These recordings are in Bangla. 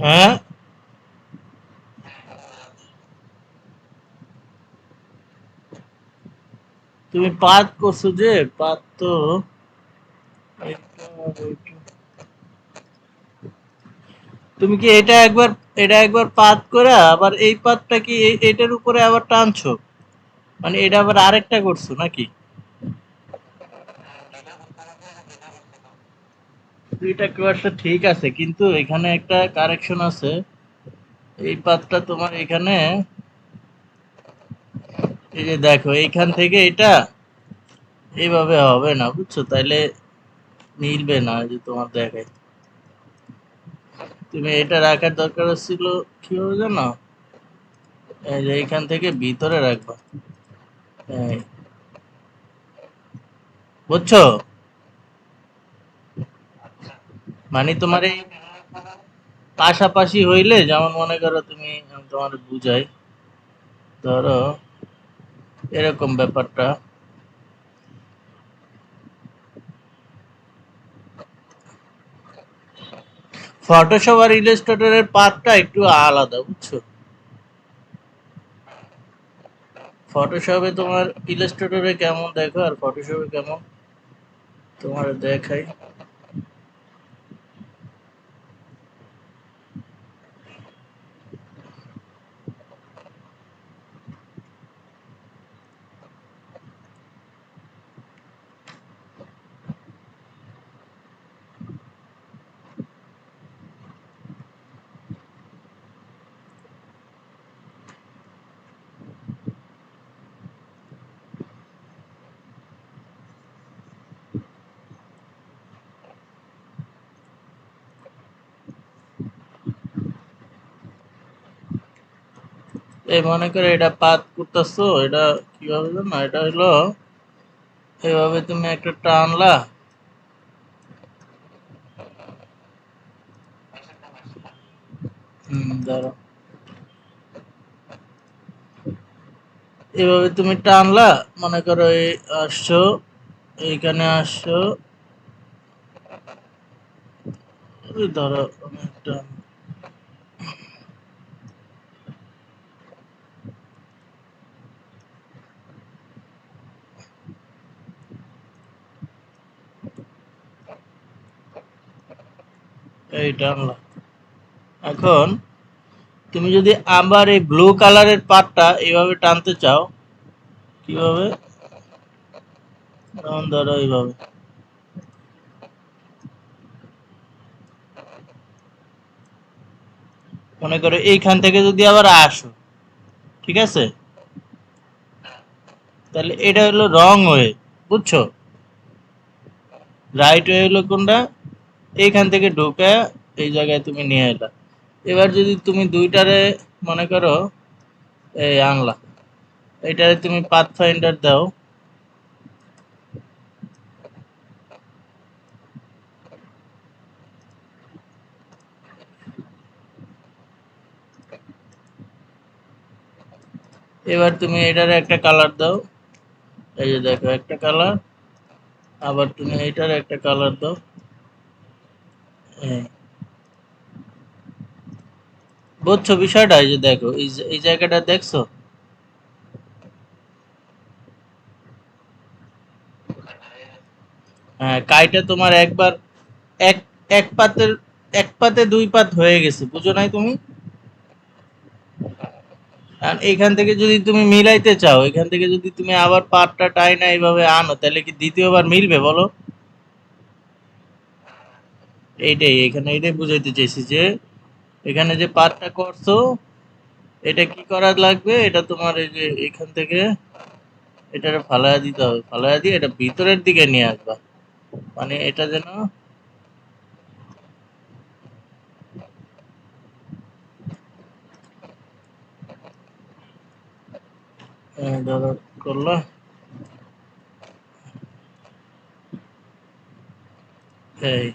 হ্যাঁ, তুমি পাত করছো যে পাত তো তুমি কি এটা একবার পাত করে আবার এই পাতটা কি এটার উপরে আবার টানছো, মানে এটা আবার আরেকটা করছো নাকি? দুইটা কোয়াশা ঠিক আছে, কিন্তু এখানে একটা কারেকশন আছে। এই পাতটা তোমার এখানে, এই যে দেখো এইখান থেকে এটা এইভাবে হবে না, বুঝছো? তাইলে মিলবে না। এই যে তোমার দেখাই, তুমি এটা রাখার দরকার ছিল কিভাবে জানো? এই যে এইখান থেকে ভিতরে রাখবা। এই, বুঝছো? মানে তোমার এই পাশাপাশি হইলে, যেমন মনে করো তুমি, আমি তোমার বুঝাই, ধরো এরকম ব্যাপারটা। ফটোশপ আর ইলাস্ট্রেটরের পাথটা একটু আলাদা, বুঝছো? ফটোশপে তোমার, ইলাস্ট্রেটরে কেমন দেখো আর ফটোশপে কেমন তোমার দেখাই। এই মনে করে এটা পাত করতেছো, এটা কিভাবে জানো? এটা হলো এভাবে তুমি একটা টানলা। ধরো এভাবে তুমি টানলা, মনে করো এই আসছো, এইখানে আসছো, এই ধরো আমি একটা, এই টানলা। এখন তুমি যদি আবার এই ব্লু কালারের পাটটা এইভাবে টানতে চাও, কিভাবে? যেমন ধরো এইভাবে, মনে করো এইখান থেকে যদি আবার আসো, ঠিক আছে? তাহলে এটা হলো রং ওয়ে, বুঝছো? রাইট ওয়ে হলো কোনটা? এইখান থেকে ঢুকে এই জায়গায় তুমি নিয়ে এলা। এবার যদি তুমি দুইটারে মনে করো এই আনলা, এটারে তুমি পাথ ফাইন্ডার দাও। এবার তুমি এটারে একটা কালার দাও। এই যে দেখো একটা কালার, আবার তুমি এটারে একটা কালার দাও। এই, বুঝছো বিষয়টা? এই যে দেখো এই জায়গাটা দেখছো? হ্যাঁ, কাইটা তোমার একবার এক এক পাতের এক পাতে দুই পাত হয়ে গেছে, বুঝো নাই তুমি? আর এখান থেকে যদি তুমি মিলাইতে চাও, এখান থেকে যদি তুমি আবার পাতটা টাইনা এইভাবে আনো, তাহলে কি দ্বিতীয়বার মিলবে বলো? এইটাই, এখানে এটাই বুঝাইতে চাইছি যে এখানে যে পাতটা করছো, এটা কি করা লাগবে? এটা তোমার এই যে এখান থেকে এটারে ফালায়া দিতে হবে, ফালায়া দিয়ে এটা ভিতরের দিকে নিয়ে আসবা, মানে এটা যেন ধরো করলা। এই,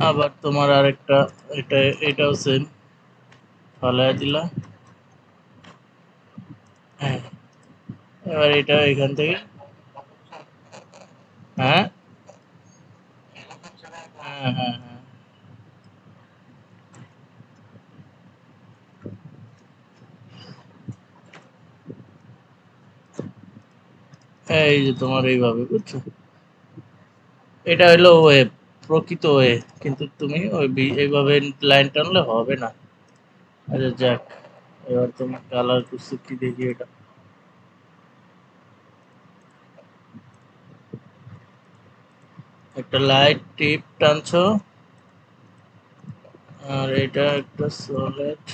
আবার তোমার আরেকটা, এটা এটাও সেম, ফালায়া দিলা। হ্যাঁ, এবার এটা এখান থেকে, হ্যাঁ হ্যাঁ হ্যাঁ হ্যাঁ, এই যে তোমার এইভাবে, বুঝছো? এটা হলো ওয়েব, প্রকৃত ওয়ে। কিন্তু তুমি এইভাবে লাইন টানলে হবে না। আচ্ছা যাক, এবার তুমি কালার করছো কি দেখি এটা। একটা লাইট টিপ টানছো, আর এটা একটা সলিড।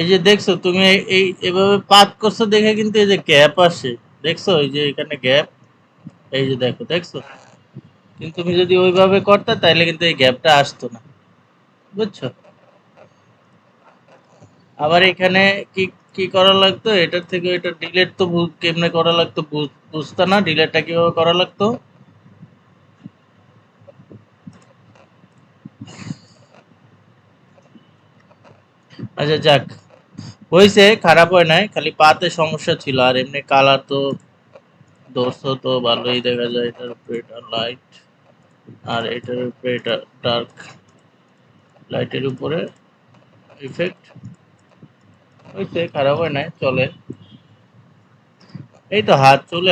এই যে দেখছো তুমি, এই এভাবে পাত করছো দেখে কিন্তু এই যে গ্যাপ আসে, দেখছো এই যে এখানে গ্যাপ, এই যে দেখো, দেখছো? কিন্তু তুমি যদি ওইভাবে করতে তাহলে কিন্তু এই গ্যাপটা আসতো না, বুঝছো? আবার এখানে কি কি করা লাগতো, এটার থেকে এটা ডিলেট তো কেমনে করা লাগতো বুঝতা না, ডিলেটটা কিভাবে করা লাগতো? আচ্ছা যাক, হয়েছে, খারাপ হয় নাই, খালি পাতে সমস্যা ছিল, আর এমনি কালার তো ধরছো তো ভালোই দেখা যায়। এটার উপরে এটা লাইট, আর এটার উপরে এটা ডার্ক, লাইটের উপরে ইফেক্ট, হয়েছে, খারাপ হয় নাই, চলে। এই তো হাত চলে